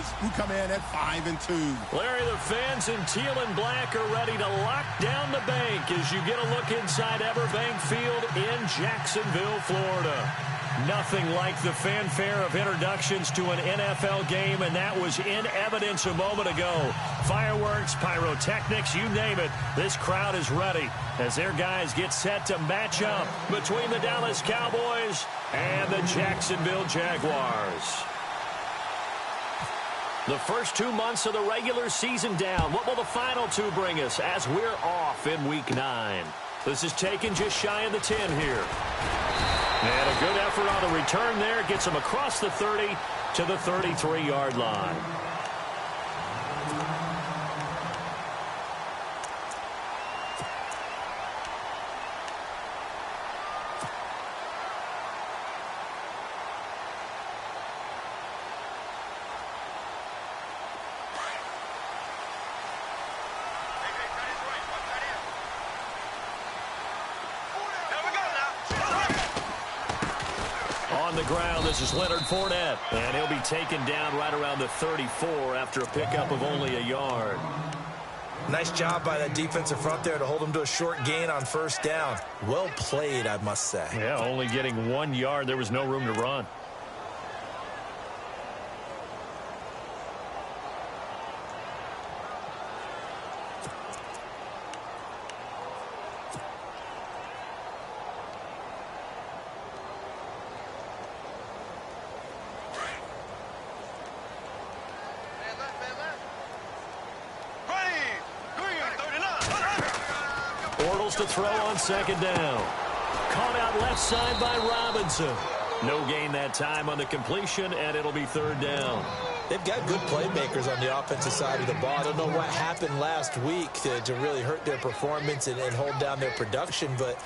Cowboys, who come in at 5-2. Larry, the fans in teal and black are ready to lock down the bank as you get a look inside Everbank Field in Jacksonville, Florida. Nothing like the fanfare of introductions to an NFL game, and that was in evidence a moment ago. Fireworks, pyrotechnics, you name it. This crowd is ready as their guys get set to match up between the Dallas Cowboys and the Jacksonville Jaguars. The first 2 months of the regular season down. What will the final two bring us as we're off in Week 9? This is taken just shy of the 10 here. And a good effort on the return there. Gets him across the 30 to the 33-yard line. On the ground, this is Leonard Fournette, and he'll be taken down right around the 34 after a pickup of only a yard. Nice job by that defensive front there to hold him to a short gain on first down. Well played, I must say. Yeah, only getting 1 yard. There was no room to run. To throw on second down. Caught out left side by Robinson. No gain that time on the completion, and it'll be third down. They've got good playmakers on the offensive side of the ball. I don't know what happened last week to really hurt their performance and hold down their production, but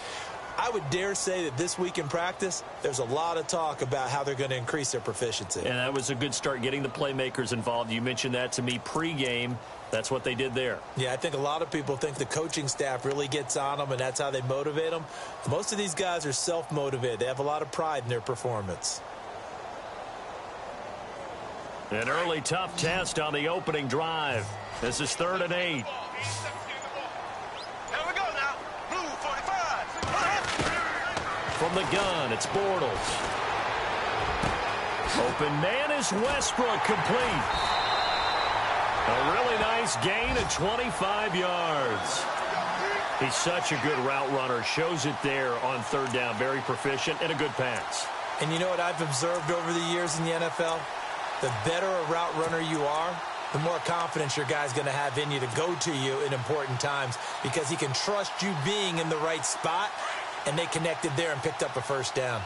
I would dare say that this week in practice, there's a lot of talk about how they're going to increase their proficiency. And that was a good start, getting the playmakers involved. You mentioned that to me pregame. That's what they did there. Yeah, I think a lot of people think the coaching staff really gets on them, and that's how they motivate them. Most of these guys are self-motivated. They have a lot of pride in their performance. An early tough test on the opening drive. This is 3rd and 8. From the gun, it's Bortles. Open man is Westbrook, complete. A really nice gain of 25 yards. He's such a good route runner. Shows it there on third down. Very proficient and a good pass. And you know what I've observed over the years in the NFL? The better a route runner you are, the more confidence your guy's going to have in you to go to you in important times, because he can trust you being in the right spot, and they connected there and picked up a first down.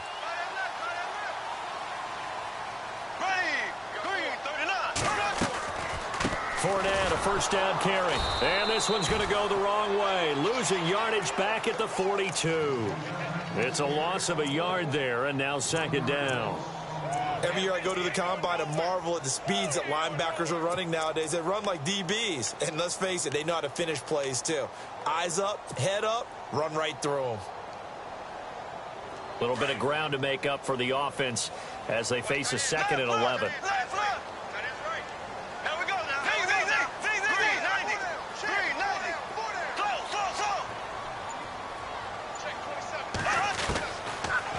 Fournette, a first down carry. And this one's going to go the wrong way. Losing yardage back at the 42. It's a loss of a yard there, and now second down. Every year I go to the combine and marvel at the speeds that linebackers are running nowadays. They run like DBs. And let's face it, they know how to finish plays too. Eyes up, head up, run right through them. A little bit of ground to make up for the offense as they face a 2nd and 11.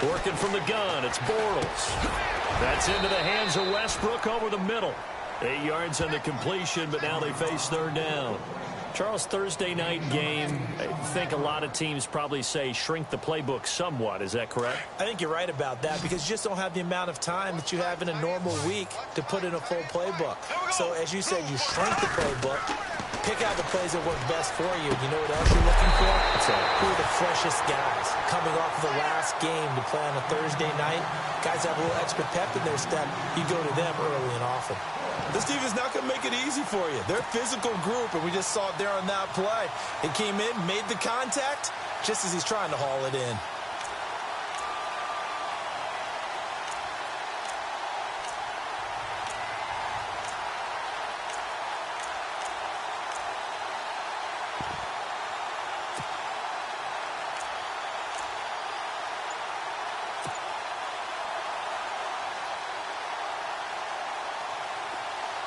Working from the gun, it's Bortles. That's into the hands of Westbrook over the middle. 8 yards on the completion, but now they face third down. Charles, Thursday night game, I think a lot of teams probably say shrink the playbook somewhat. Is that correct? I think you're right about that, because you just don't have the amount of time that you have in a normal week to put in a full playbook. So as you said, you shrink the playbook, pick out the plays that work best for you. You know what else you're looking for? Who are the freshest guys coming off of the last game to play on a Thursday night? Guys have a little extra pep in their step. You go to them early and often. This team is not going to make it easy for you. They're a physical group, and we just saw it there on that play. He came in, made the contact, just as he's trying to haul it in.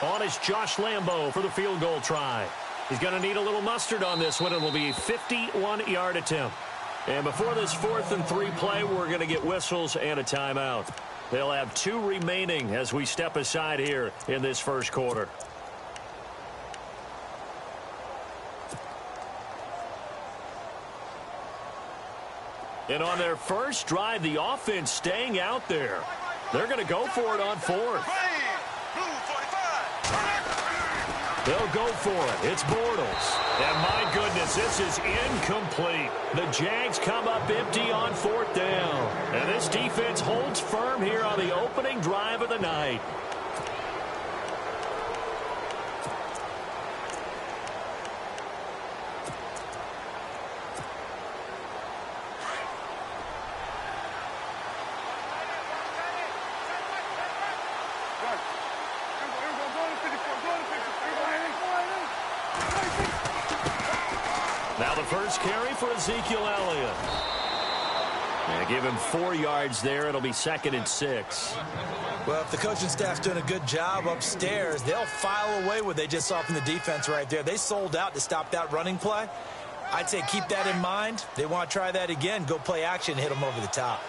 On is Josh Lambeau for the field goal try. He's going to need a little mustard on this one. It will be a 51-yard attempt. And before this 4th and 3 play, we're going to get whistles and a timeout. They'll have 2 remaining as we step aside here in this first quarter. And on their first drive, the offense staying out there. They're going to go for it on 4th. They'll go for it. It's Bortles. And my goodness, this is incomplete. The Jags come up empty on 4th down. And this defense holds firm here on the opening drive of the night. Now the first carry for Ezekiel Elliott. And give him 4 yards there. It'll be 2nd and 6. Well, if the coaching staff's doing a good job upstairs, they'll file away what they just saw from the defense right there. They sold out to stop that running play. I'd say keep that in mind. They want to try that again. Go play action, hit them over the top.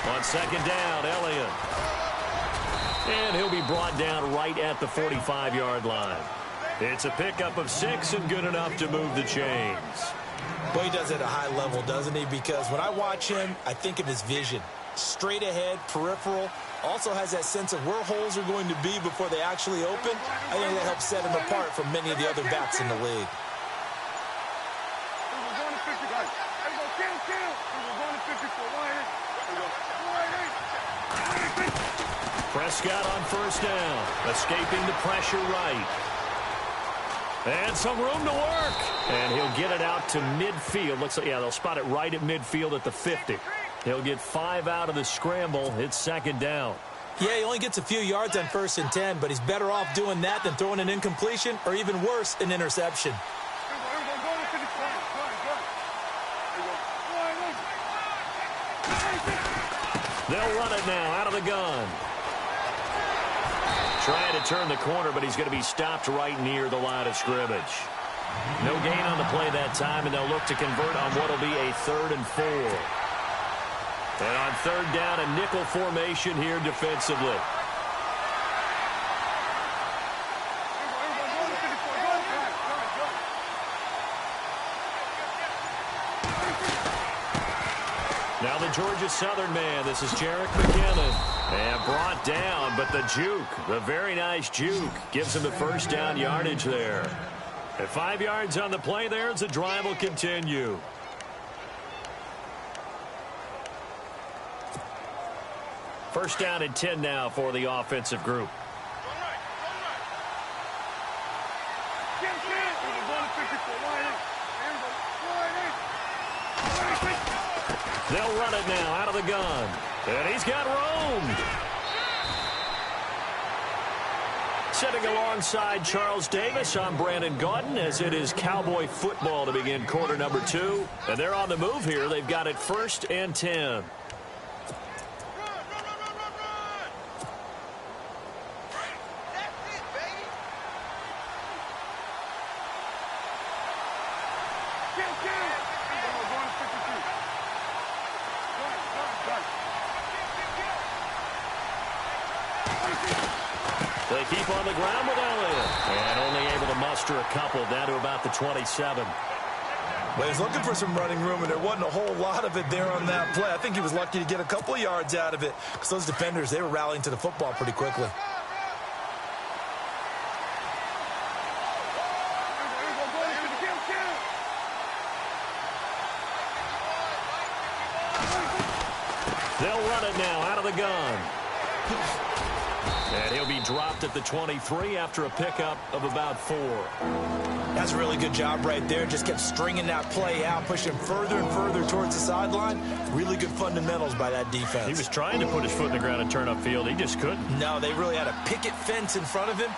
On 2nd down, Elliott. And he'll be brought down right at the 45-yard line. It's a pickup of 6 and good enough to move the chains. Well, he does it at a high level, doesn't he? Because when I watch him, I think of his vision. Straight ahead, peripheral. Also has that sense of where holes are going to be before they actually open. I think that helps set him apart from many of the other backs in the league. Prescott on 1st down, escaping the pressure right. And some room to work. And he'll get it out to midfield. Looks like, yeah, they'll spot it right at midfield at the 50. He'll get 5 out of the scramble. It's 2nd down. Yeah, he only gets a few yards on 1st and 10, but he's better off doing that than throwing an incompletion or even worse, an interception. They'll run it now out of the gun. Trying to turn the corner, but he's going to be stopped right near the line of scrimmage. No gain on the play that time, and they'll look to convert on what will be a 3rd and 4. And on 3rd down, a nickel formation here defensively. Now the Georgia Southern man. This is Jerick McKinnon. And brought down, but the juke, the very nice juke, gives him the 1st down yardage there. At 5 yards on the play there as the drive will continue. First down and 10 now for the offensive group. They'll run it now out of the gun. And he's got roamed. Sitting alongside Charles Davis, I'm Brandon Gaudin, as it is Cowboy football to begin quarter number 2. And they're on the move here. They've got it 1st and 10. They keep on the ground with Elliott. And only able to muster a couple down to about the 27. Well, he's looking for some running room, and there wasn't a whole lot of it there on that play. I think he was lucky to get a couple of yards out of it because those defenders, they were rallying to the football pretty quickly. They'll run it now out of the gun. And he'll be dropped at the 23 after a pickup of about 4. That's a really good job right there. Just kept stringing that play out, pushing further and further towards the sideline. Really good fundamentals by that defense. He was trying to put his foot in the ground and turn upfield. He just couldn't. No, they really had a picket fence in front of him.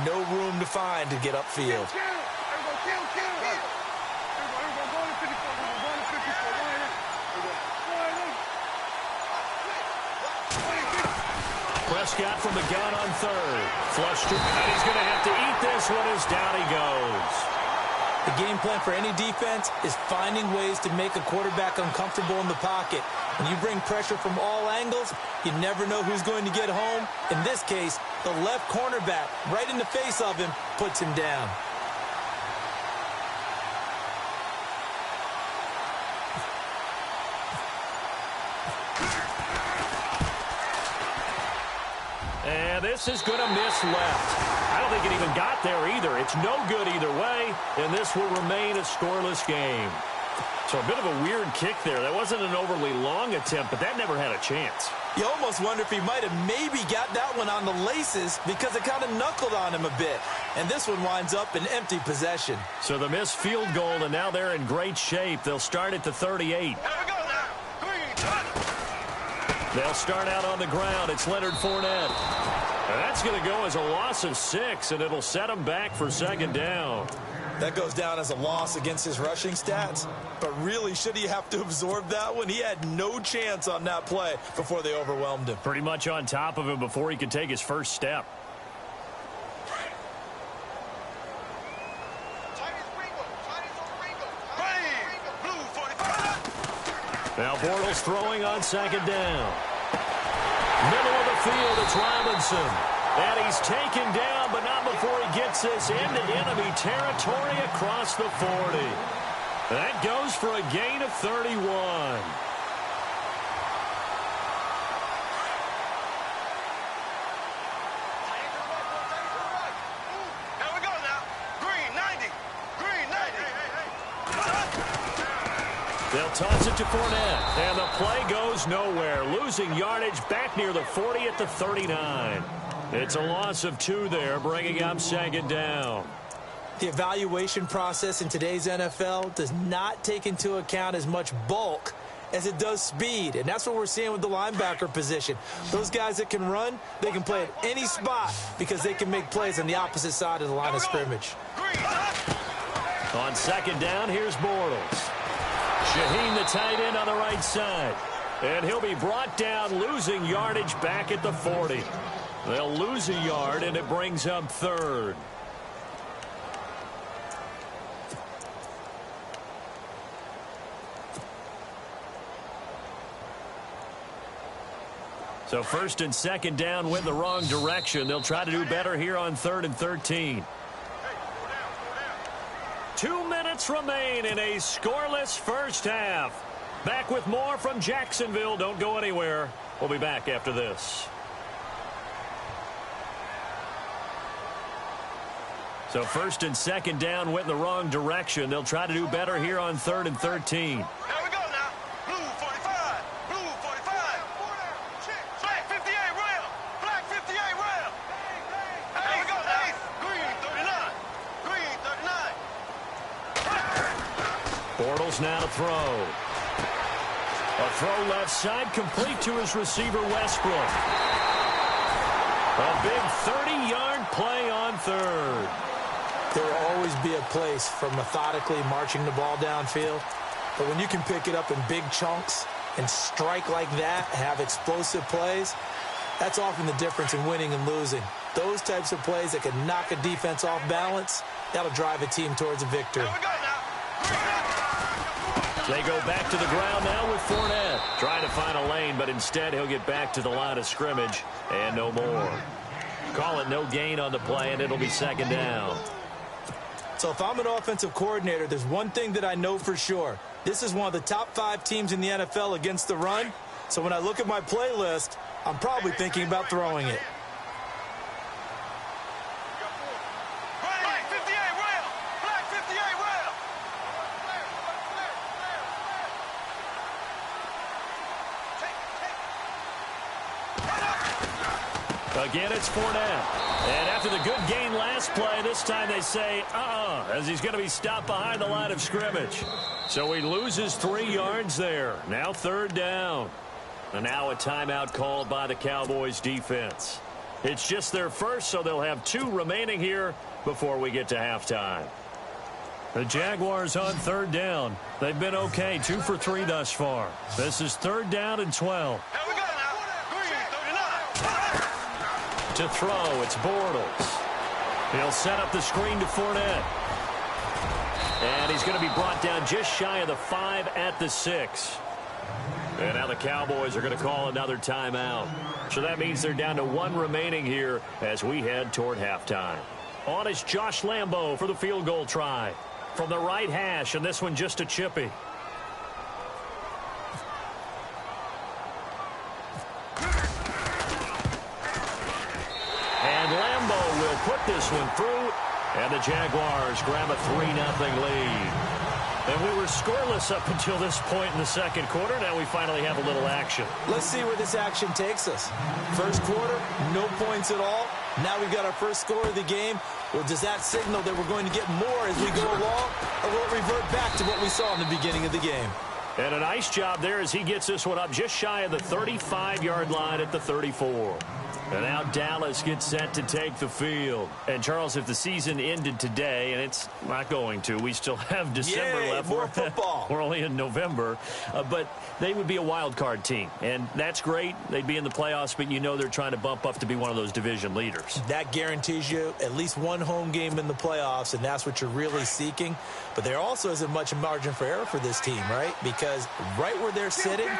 No room to find to get upfield. Prescott from the gun on third. Flush to, and he's going to have to eat this one as down he goes. The game plan for any defense is finding ways to make a quarterback uncomfortable in the pocket. When you bring pressure from all angles, you never know who's going to get home. In this case, the left cornerback, right in the face of him, puts him down. And this is going to miss left. I don't think it even got there either. It's no good either way, and this will remain a scoreless game. So a bit of a weird kick there. That wasn't an overly long attempt, but that never had a chance. You almost wonder if he might have maybe got that one on the laces because it kind of knuckled on him a bit. And this one winds up an empty possession. So the missed field goal, and now they're in great shape. They'll start at the 38. They'll start out on the ground. It's Leonard Fournette. And that's going to go as a loss of 6, and it'll set him back for second down. That goes down as a loss against his rushing stats. But really, should he have to absorb that one? He had no chance on that play before they overwhelmed him. Pretty much on top of him before he could take his first step. Now Bortles throwing on second down. Middle of the field, it's Robinson. And he's taken down, but not before he gets this into enemy territory across the 40. That goes for a gain of 31. Here we go now. Green 90. Green 90. They'll toss it to Fournette, and the play goes nowhere. Losing yardage back near the 40 at the 39. It's a loss of 2 there, bringing up second down. The evaluation process in today's NFL does not take into account as much bulk as it does speed, and that's what we're seeing with the linebacker position. Those guys that can run, they can play at any spot because they can make plays on the opposite side of the line of scrimmage. On second down, here's Bortles. Shaheen, the tight end, on the right side. And he'll be brought down, losing yardage back at the 40. They'll lose a yard, and it brings up third. So first and second down went the wrong direction. They'll try to do better here on 3rd and 13. 2 minutes remain in a scoreless first half. Back with more from Jacksonville. Don't go anywhere. We'll be back after this. So first and second down went in the wrong direction. They'll try to do better here on 3rd and 13. Here we go now. Blue 45. Blue 45. Flag 58 rail. Flag 58 rail. Here we go now. Green 39. Green 39. Bortles now to throw. A throw left side, complete to his receiver, Westbrook. A big 30-yard play on 3rd. There will always be a place for methodically marching the ball downfield. But when you can pick it up in big chunks and strike like that, have explosive plays, that's often the difference in winning and losing. Those types of plays that can knock a defense off balance, that'll drive a team towards a victory. They go back to the ground now with Fournette. Trying to find a lane, but instead he'll get back to the line of scrimmage and no more. Call it no gain on the play, and it'll be second down. So if I'm an offensive coordinator, there's one thing that I know for sure. This is one of the top 5 teams in the NFL against the run. So when I look at my playlist, I'm probably thinking about throwing it. Flag 58 rail. Flag 58 rail. Again, it's Fournette. And after the good gain last play, this time they say, as he's going to be stopped behind the line of scrimmage. So he loses 3 yards there. Now 3rd down. And now a timeout called by the Cowboys defense. It's just their first, so they'll have 2 remaining here before we get to halftime. The Jaguars on 3rd down. They've been okay, 2 for 3 thus far. This is 3rd down and 12. Here we go now. Green 39. To throw, it's Bortles. He'll set up the screen to Fournette. And he's going to be brought down just shy of the 5 at the 6. And now the Cowboys are going to call another timeout. So that means they're down to 1 remaining here as we head toward halftime. On is Josh Lambo for the field goal try. From the right hash, and this one just a chippy. And Lambo will put this one through, and the Jaguars grab a 3-0 lead. And we were scoreless up until this point in the second quarter. Now we finally have a little action. Let's see where this action takes us. First quarter, no points at all. Now we've got our first score of the game. Well, does that signal that we're going to get more as we go along? Or will it revert back to what we saw in the beginning of the game? And a nice job there as he gets this one up just shy of the 35-yard line at the 34. And now Dallas gets set to take the field. And, Charles, if the season ended today, and it's not going to, we still have December left. More football. We're only in November. But they would be a wild card team. And that's great. They'd be in the playoffs, but you know they're trying to bump up to be one of those division leaders. That guarantees you at least one home game in the playoffs, and that's what you're really seeking. But there also isn't much margin for error for this team, right? Because right where they're sitting,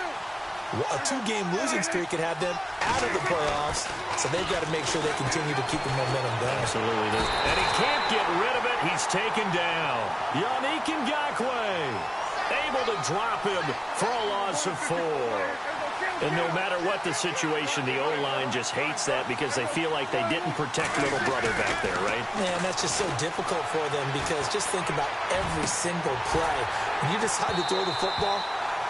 a 2-game losing streak could have them out of the playoffs, so they've got to make sure they continue to keep the momentum going. Absolutely. And he can't get rid of it. He's taken down. Yannick Ngakoue able to drop him for a loss of 4. And no matter what the situation, the O-line just hates that because they feel like they didn't protect little brother back there, right? Man, that's just so difficult for them because just think about every single play. When you decide to throw the football,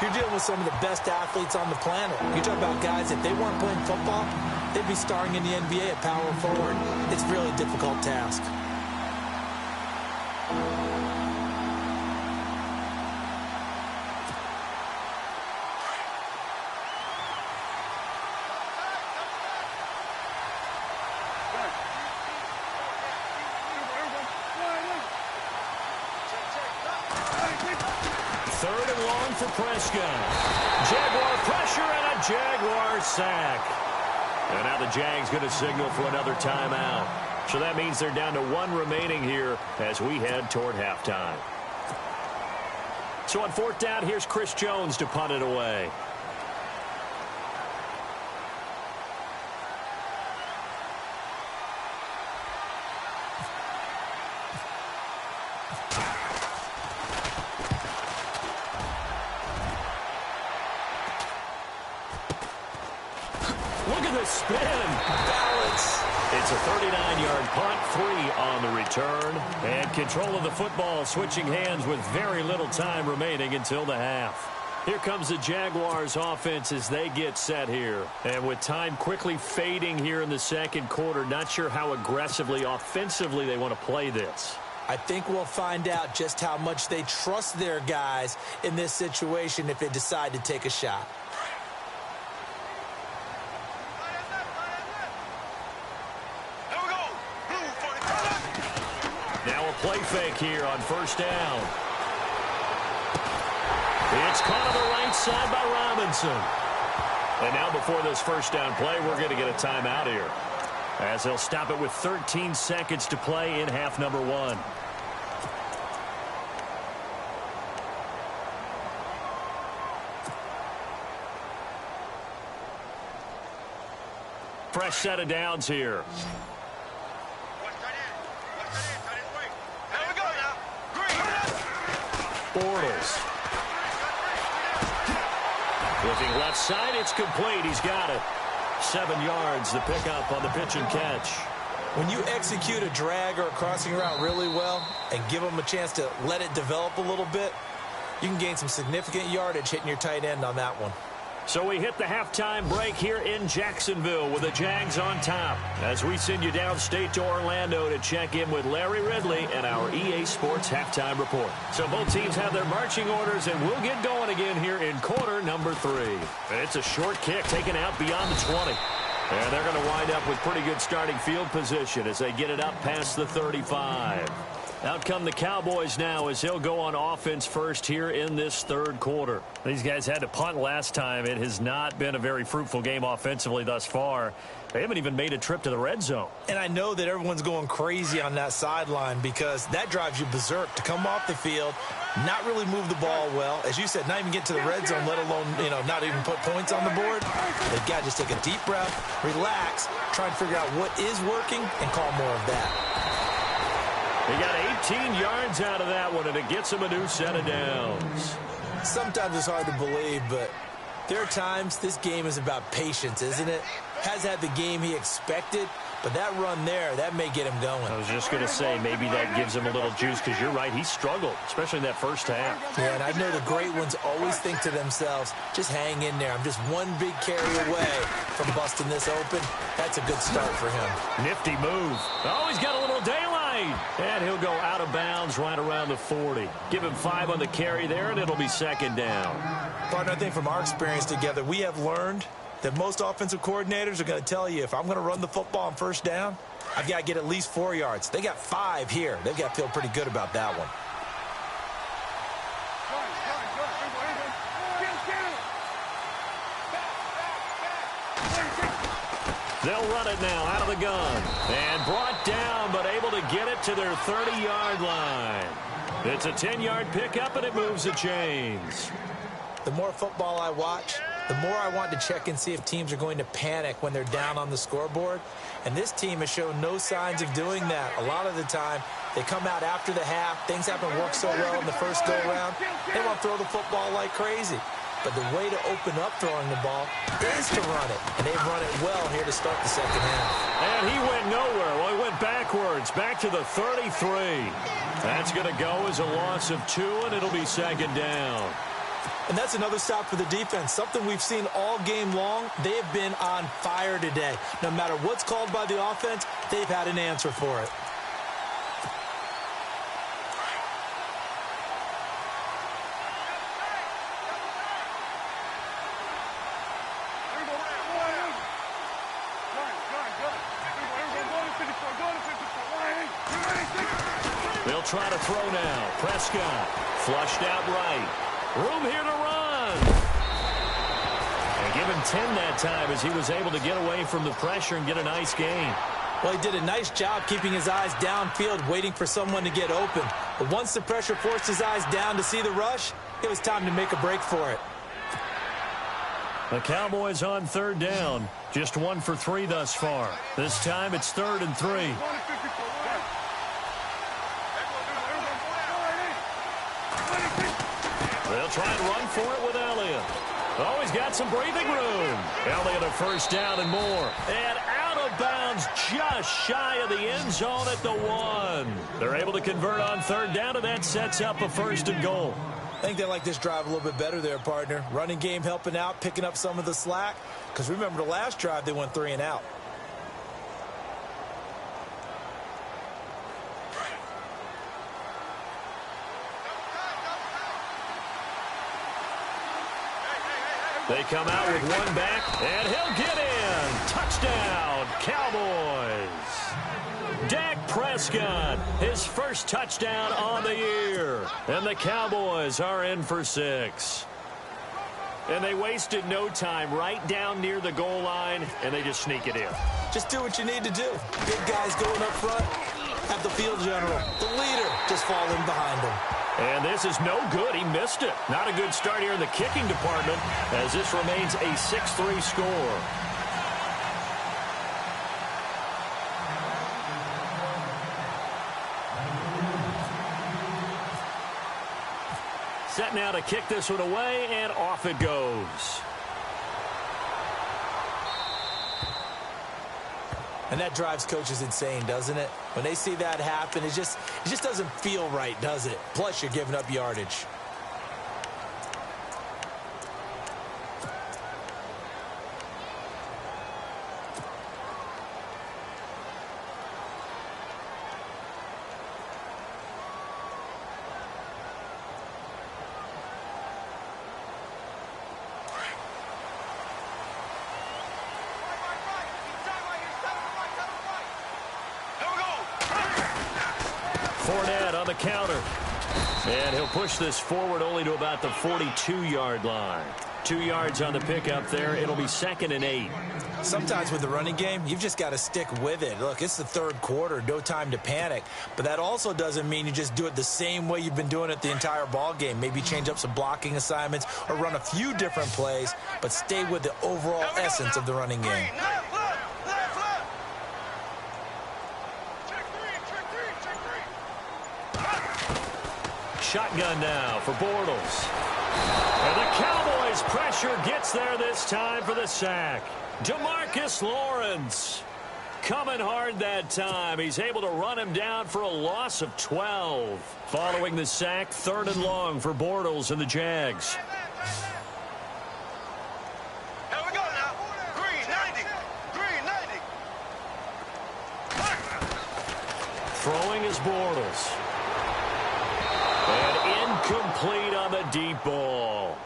you're dealing with some of the best athletes on the planet. You talk about guys, if they weren't playing football, they'd be starring in the NBA at power forward. It's a really difficult task. Third and long for Prescott. Jaguar pressure and a Jaguar sack. And now the Jags going to signal for another timeout. So that means they're down to 1 remaining here as we head toward halftime. So on 4th down, here's Chris Jones to punt it away. Look at the spin. Balance. It's a 39-yard punt, 3 on the return. And control of the football switching hands with very little time remaining until the half. Here comes the Jaguars offense as they get set here. And with time quickly fading here in the second quarter, not sure how aggressively, offensively they want to play this. I think we'll find out just how much they trust their guys in this situation if they decide to take a shot. Play fake here on 1st down. It's caught on the right side by Robinson. And now before this 1st down play, we're going to get a timeout here, as they'll stop it with 13 seconds to play in half number 1. Fresh set of downs here. Bortles. Looking left side, it's complete. He's got it. 7 yards, the pickup on the pitch and catch. When you execute a drag or a crossing route really well and give them a chance to let it develop a little bit, you can gain some significant yardage hitting your tight end on that one. So we hit the halftime break here in Jacksonville with the Jags on top as we send you downstate to Orlando to check in with Larry Ridley and our EA Sports halftime report. So both teams have their marching orders, and we'll get going again here in quarter number 3. And it's a short kick taken out beyond the 20. And they're going to wind up with pretty good starting field position as they get it up past the 35. Out come the Cowboys now as he'll go on offense first here in this third quarter. These guys had to punt last time. It has not been a very fruitful game offensively thus far. They haven't even made a trip to the red zone. And I know that everyone's going crazy on that sideline because that drives you berserk to come off the field, not really move the ball well. As you said, not even get to the red zone, let alone, not even put points on the board. They've got to just take a deep breath, relax, try and figure out what is working, and call more of that. He got 18 yards out of that one, and it gets him a new set of downs. Sometimes it's hard to believe, but there are times this game is about patience, isn't it? Has had the game he expected, but that run there, that may get him going. I was just going to say, maybe that gives him a little juice, because you're right, he struggled, especially in that first half. Yeah, and I know the great ones always think to themselves, just hang in there. I'm just one big carry away from busting this open. That's a good start for him. Nifty move. Oh, he's got a little daylight. And he'll go out of bounds right around the 40. Give him 5 on the carry there, and it'll be second down. Partner, I think from our experience together, we have learned that most offensive coordinators are going to tell you, if I'm going to run the football on first down, I've got to get at least 4 yards. They got 5 here. They've got to feel pretty good about that one. They'll run it now out of the gun. And brought down, but able to get it to their 30-yard line. It's a 10-yard pickup, and it moves the chains. The more football I watch, the more I want to check and see if teams are going to panic when they're down on the scoreboard. And this team has shown no signs of doing that. A lot of the time, they come out after the half. Things haven't worked so well in the first go-around. They want to throw the football like crazy. But the way to open up throwing the ball is to run it. And they've run it well here to start the second half. And he went nowhere. Well, he went backwards, back to the 33. That's going to go as a loss of 2, and it'll be second down. And that's another stop for the defense. Something we've seen all game long. They have been on fire today. No matter what's called by the offense, they've had an answer for it. They'll try to throw now. Prescott flushed out right. Room here to run. And give him 10 that time as he was able to get away from the pressure and get a nice gain. Well, he did a nice job keeping his eyes downfield, waiting for someone to get open. But once the pressure forced his eyes down to see the rush, it was time to make a break for it. The Cowboys on third down. Just 1 for 3 thus far. This time it's 3rd and 3. They'll try and run for it with Elliott. Oh, he's got some breathing room. Elliott a first down and more. And out of bounds just shy of the end zone at the 1. They're able to convert on third down, and that sets up a 1st and goal. I think they like this drive a little bit better there, partner. Running game helping out, picking up some of the slack. Because remember, the last drive, they went 3 and out. They come out with 1 back, and he'll get in. Touchdown, Cowboys. Dak Prescott, his first touchdown on the year. And the Cowboys are in for 6. And they wasted no time right down near the goal line, and they just sneak it in. Just do what you need to do. Big guys going up front. Have the field general, the leader, just fall in behind him. And this is no good. He missed it. Not a good start here in the kicking department as this remains a 6-3 score. Set now to kick this one away, and off it goes. And that drives coaches insane, doesn't it? When they see that happen, it just doesn't feel right, does it? Plus, you're giving up yardage. Fournette on the counter. And he'll push this forward only to about the 42-yard line. 2 yards on the pickup there. It'll be 2nd and 8. Sometimes with the running game, you've just got to stick with it. Look, it's the third quarter, no time to panic. But that also doesn't mean you just do it the same way you've been doing it the entire ball game. Maybe change up some blocking assignments or run a few different plays, but stay with the overall essence of the running game. Shotgun now for Bortles. And the Cowboys' pressure gets there this time for the sack. DeMarcus Lawrence coming hard that time. He's able to run him down for a loss of 12. Following the sack, 3rd and long for Bortles and the Jags. Here we go now. Green 90. Green 90. Throwing is Bortles. And incomplete on the deep ball.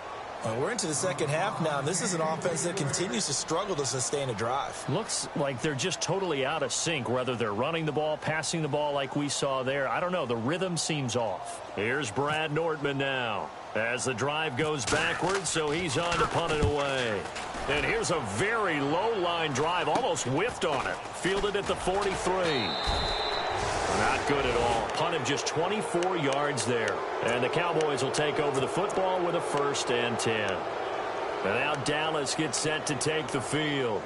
We're into the second half now. This is an offense that continues to struggle to sustain a drive. Looks like they're just totally out of sync, whether they're running the ball, passing the ball like we saw there. I don't know. The rhythm seems off. Here's Brad Nordman now as the drive goes backwards, so he's on to punt it away. And here's a very low-line drive, almost whiffed on it. Fielded at the 43. Not good at all. Punt of just 24 yards there. And the Cowboys will take over the football with a 1st and 10. And now Dallas gets set to take the field.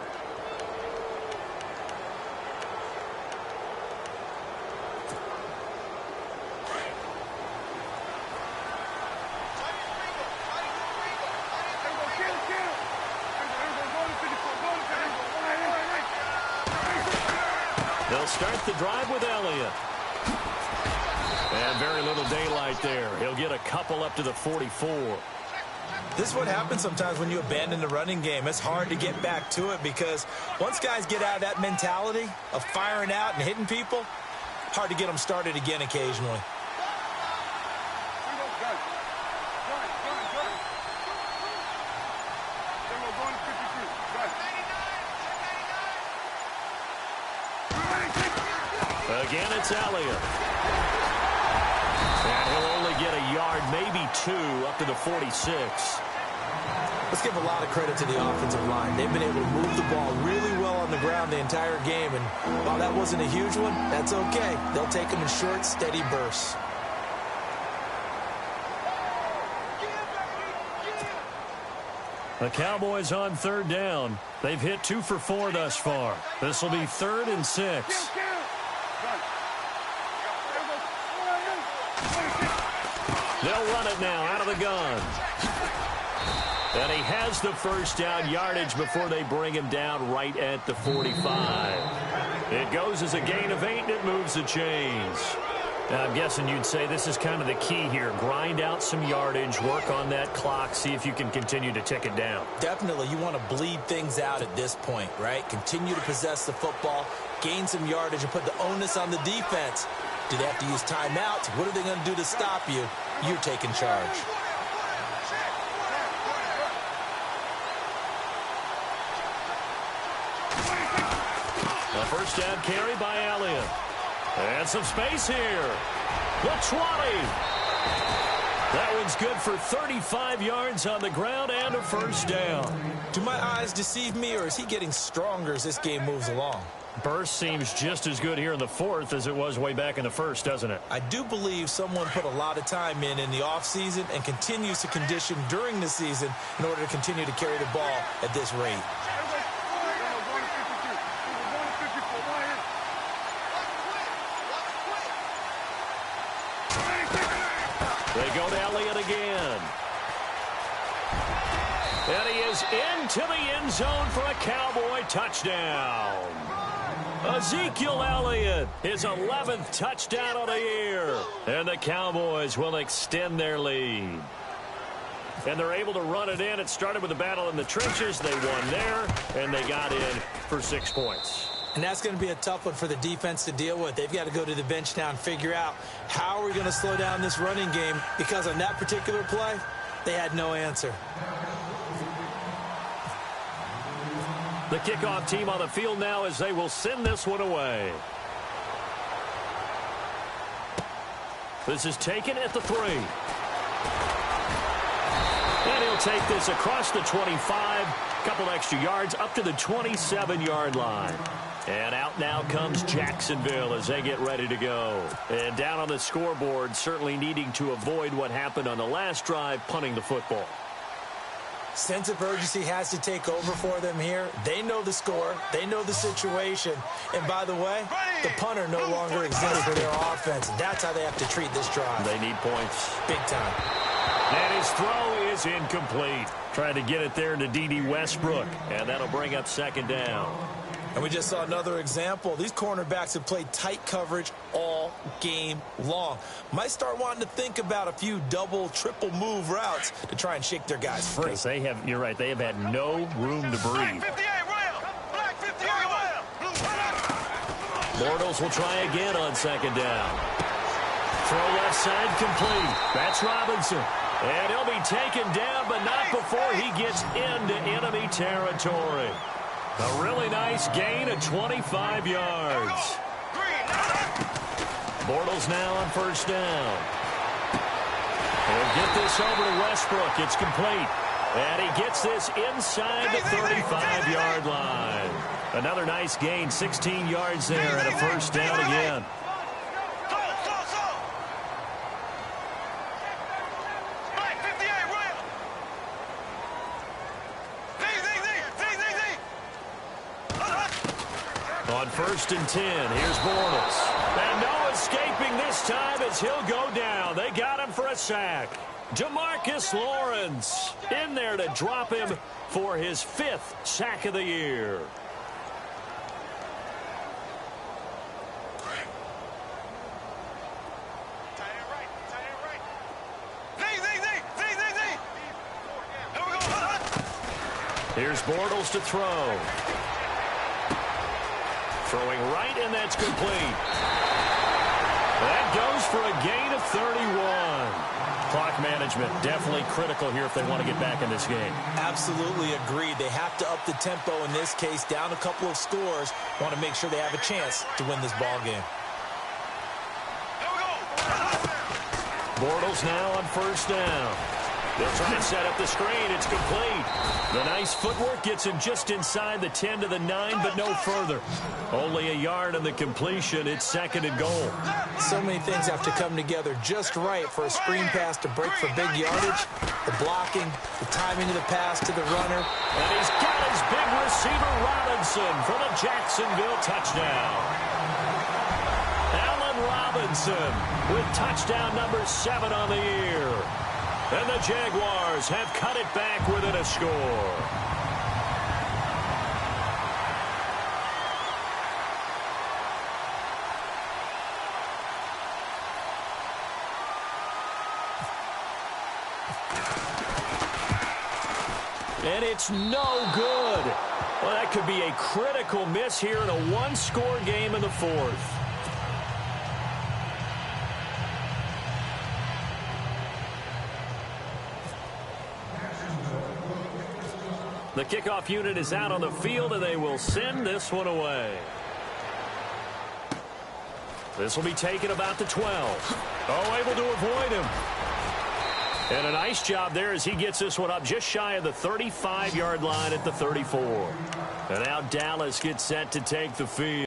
They'll start the drive with Elliott. And very little daylight there. He'll get a couple up to the 44. This is what happens sometimes when you abandon the running game. It's hard to get back to it because once guys get out of that mentality of firing out and hitting people, hard to get them started again occasionally. Again, it's Elliott. And he'll only get a yard, maybe 2, up to the 46. Let's give a lot of credit to the offensive line. They've been able to move the ball really well on the ground the entire game. And while that wasn't a huge one, that's okay. They'll take them in short, steady bursts. The Cowboys on 3rd down. They've hit 2 for 4 thus far. This will be 3rd and 6. They'll run it now out of the gun. And he has the 1st down yardage before they bring him down right at the 45. It goes as a gain of 8, and it moves the chains. I'm guessing you'd say this is kind of the key here. Grind out some yardage, work on that clock, see if you can continue to tick it down. Definitely. You want to bleed things out at this point, right? Continue to possess the football, gain some yardage, and put the onus on the defense. Do they have to use timeouts? What are they going to do to stop you? You're taking charge. A 1st down carry by Elliott. And some space here. The 20. That one's good for 35 yards on the ground and a 1st down. Do my eyes deceive me, or is he getting stronger as this game moves along? Burst seems just as good here in the 4th as it was way back in the 1st, doesn't it? I do believe someone put a lot of time in the offseason and continues to condition during the season in order to continue to carry the ball at this rate. They go to Elliott again. And he is into the end zone for a Cowboy touchdown. Ezekiel Elliott, his 11th touchdown of the year. And the Cowboys will extend their lead. And they're able to run it in. It started with a battle in the trenches. They won there, and they got in for 6 points. And that's going to be a tough one for the defense to deal with. They've got to go to the bench now and figure out how are we going to slow down this running game, because on that particular play, they had no answer. The kickoff team on the field now as they will send this one away. This is taken at the 3. And he'll take this across the 25. Couple extra yards up to the 27-yard line. And out now comes Jacksonville as they get ready to go. And down on the scoreboard, certainly needing to avoid what happened on the last drive, punting the football. Sense of urgency has to take over for them here. They know the score. They know the situation. And by the way, the punter no longer exists for their offense. That's how they have to treat this drive. They need points. Big time. And his throw is incomplete. Trying to get it there to D.D. Westbrook. And that'll bring up second down. And we just saw another example. These cornerbacks have played tight coverage all game long. Might start wanting to think about a few double, triple move routes to try and shake their guys free. Because they have, you're right, they have had no room to breathe. Bortles will try again on second down. Throw left side complete. That's Robinson. And he'll be taken down, but not before he gets into enemy territory. A really nice gain of 25 yards. Bortles now on first down. He'll get this over to Westbrook. It's complete. And he gets this inside the 35-yard line. Another nice gain, 16 yards there, and a first down again. On first and 10, here's Bortles. And no escaping this time as he'll go down. They got him for a sack. Demarcus Lawrence in there to drop him for his 5th sack of the year. Here's Bortles to throw. Throwing right, and that's complete. That goes for a gain of 31. Clock management definitely critical here if they want to get back in this game. Absolutely agreed. They have to up the tempo in this case, down a couple of scores. Want to make sure they have a chance to win this ball game. Bortles now on first down. They'll try and set up the screen. It's complete. The nice footwork gets him just inside the 10 to the 9, but no further. Only a yard on the completion. It's second and goal. So many things have to come together just right for a screen pass to break for big yardage. The blocking, the timing of the pass to the runner. And he's got his big receiver, Robinson, for the Jacksonville touchdown. Allen Robinson with touchdown number 7 on the year. And the Jaguars have cut it back within a score. And it's no good. Well, that could be a critical miss here in a one-score game in the 4th. The kickoff unit is out on the field, and they will send this one away. This will be taken about the 12. Oh, able to avoid him. And a nice job there as he gets this one up just shy of the 35-yard line at the 34. And now Dallas gets set to take the field.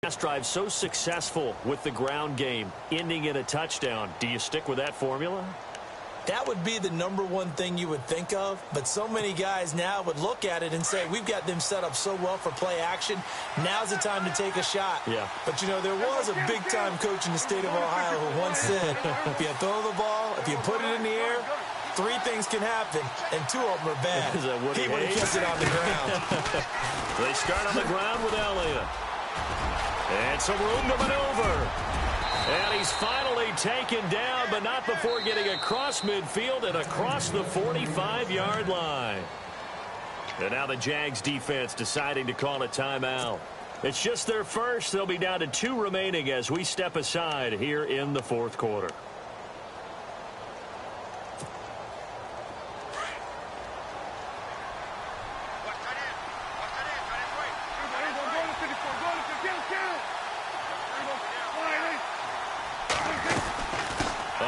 Last drive so successful with the ground game, ending in a touchdown. Do you stick with that formula? That would be the #1 thing you would think of, but so many guys now would look at it and say, we've got them set up so well for play action, now's the time to take a shot. Yeah. But, you know, there was a big-time coach in the state of Ohio who once said, if you throw the ball, if you put it in the air, 3 things can happen, and 2 of them are bad. He would have kept it on the ground. They start on the ground with Elliott. And some room to maneuver. And he's finally taken down, but not before getting across midfield and across the 45-yard line. And now the Jags defense deciding to call a timeout. It's just their first. They'll be down to 2 remaining as we step aside here in the 4th quarter.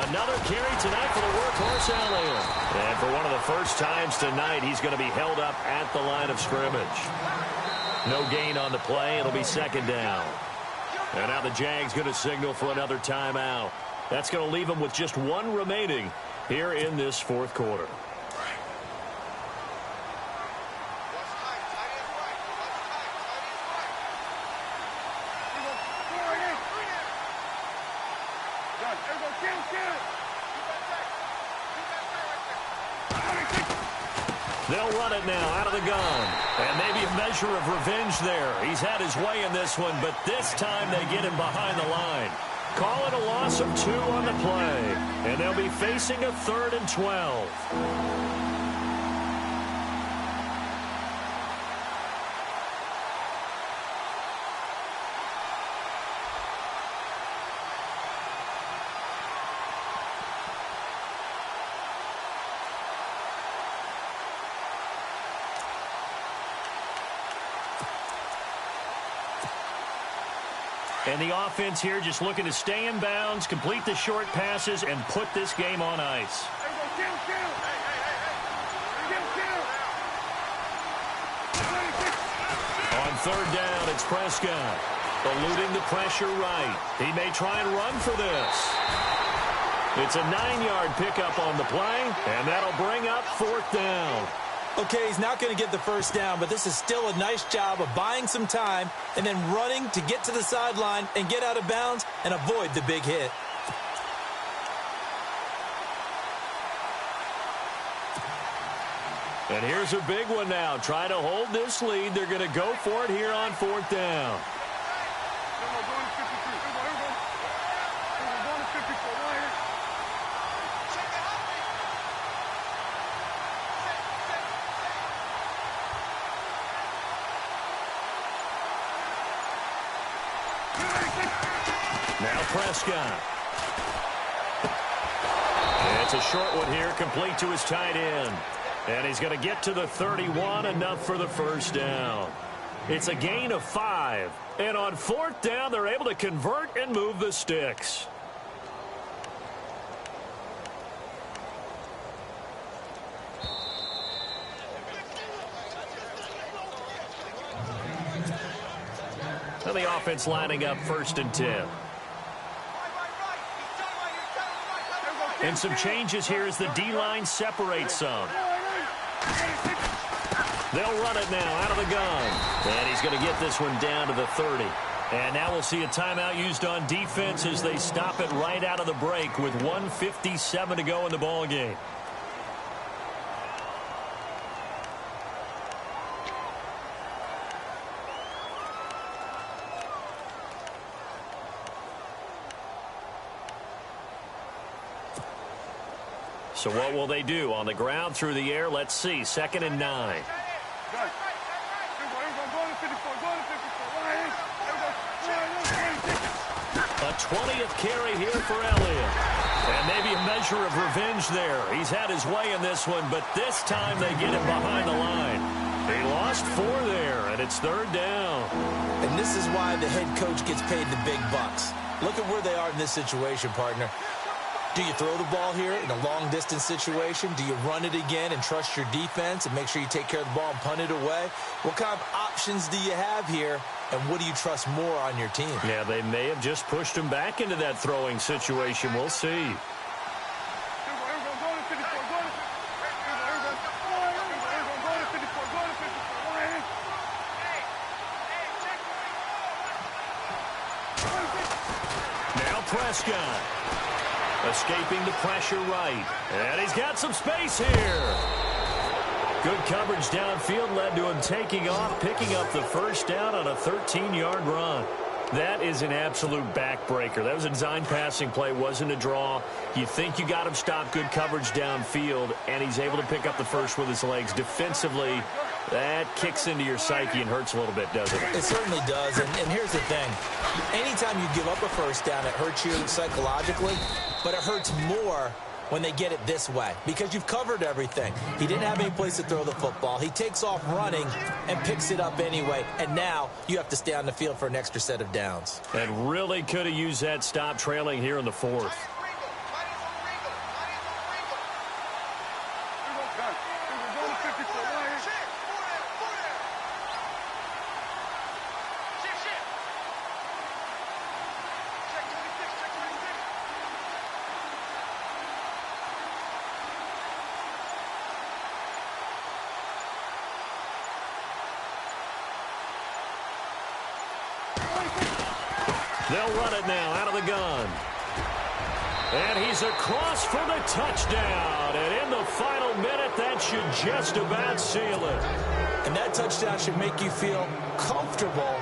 Another carry tonight for the workhorse Elliott. And for one of the first times tonight, he's going to be held up at the line of scrimmage. No gain on the play. It'll be second down. And now the Jags going to signal for another timeout. That's going to leave them with just one remaining here in this fourth quarter. They'll run it now out of the gun. And maybe a measure of revenge there. He's had his way in this one, but this time they get him behind the line. Call it a loss of 2 on the play. And they'll be facing a 3rd and 12. And the offense here just looking to stay in bounds, complete the short passes, and put this game on ice. On 3rd down, it's Prescott. Eluding the pressure right. He may try and run for this. It's a 9-yard pickup on the play, and that'll bring up 4th down. Okay, he's not going to get the first down, but this is still a nice job of buying some time and then running to get to the sideline and get out of bounds and avoid the big hit. And here's a big one now. Try to hold this lead. They're going to go for it here on 4th down. Now Prescott. And it's a short one here, complete to his tight end. And he's going to get to the 31, enough for the first down. It's a gain of 5. And on 4th down, they're able to convert and move the sticks. And the offense lining up 1st and 10. And some changes here as the D-line separates some. They'll run it now out of the gun. And he's going to get this one down to the 30. And now we'll see a timeout used on defense as they stop it right out of the break with 1:57 to go in the ballgame. So what will they do? On the ground, through the air, let's see. 2nd and 9. A 20th carry here for Elliott. And maybe a measure of revenge there. He's had his way in this one, but this time they get him behind the line. He lost 4 there, and it's 3rd down. And this is why the head coach gets paid the big bucks. Look at where they are in this situation, partner. Do you throw the ball here in a long-distance situation? Do you run it again and trust your defense and make sure you take care of the ball and punt it away? What kind of options do you have here, and what do you trust more on your team? Yeah, they may have just pushed him back into that throwing situation. We'll see. Now Prescott. Escaping the pressure right. And he's got some space here. Good coverage downfield led to him taking off, picking up the first down on a 13-yard run. That is an absolute backbreaker. That was a design passing play, wasn't a draw. You think you got him stopped, good coverage downfield, and he's able to pick up the first with his legs. Defensively, that kicks into your psyche and hurts a little bit, doesn't it? It certainly does, and here's the thing. Anytime you give up a first down, it hurts you psychologically, but it hurts more when they get it this way because you've covered everything. He didn't have any place to throw the football. He takes off running and picks it up anyway, and now you have to stay on the field for an extra set of downs. And really could have used that stop trailing here in the 4th. They'll run it now out of the gun. And he's across for the touchdown. And in the final minute, that should just about seal it. And that touchdown should make you feel comfortable.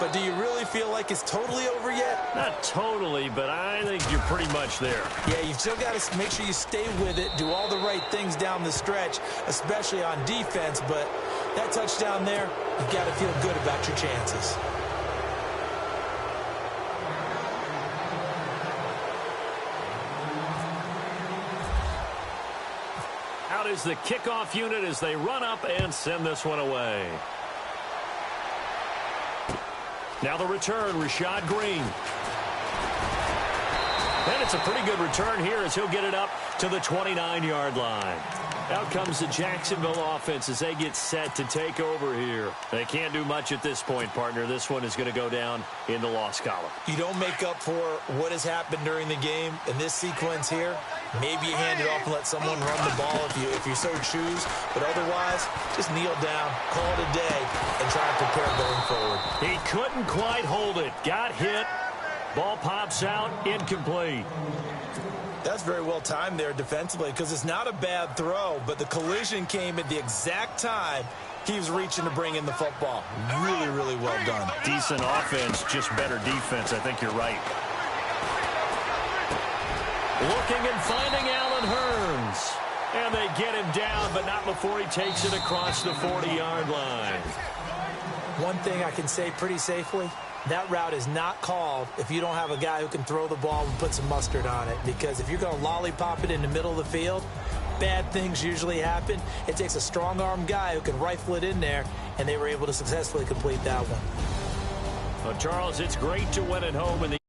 But do you really feel like it's totally over yet? Not totally, but I think you're pretty much there. Yeah, you've still got to make sure you stay with it, do all the right things down the stretch, especially on defense. But that touchdown there, you've got to feel good about your chances. Out is the kickoff unit as they run up and send this one away. Now the return, Rashad Green. And it's a pretty good return here as he'll get it up to the 29-yard line. Out comes the Jacksonville offense as they get set to take over here. They can't do much at this point, partner. This one is going to go down in the loss column. You don't make up for what has happened during the game in this sequence here. Maybe you hand it off and let someone run the ball if you so choose. But otherwise, just kneel down, call it a day, and try to prepare going forward. He couldn't quite hold it. Got hit. Ball pops out, incomplete. That's very well timed there defensively because it's not a bad throw, but the collision came at the exact time he was reaching to bring in the football. Really, really well done. Decent offense, just better defense. I think you're right. Looking and finding Allen Hurns. And they get him down, but not before he takes it across the 40-yard line. One thing I can say pretty safely, that route is not called if you don't have a guy who can throw the ball and put some mustard on it. Because if you're going to lollipop it in the middle of the field, bad things usually happen. It takes a strong-arm guy who can rifle it in there, and they were able to successfully complete that one. Well, Charles, it's great to win at home in the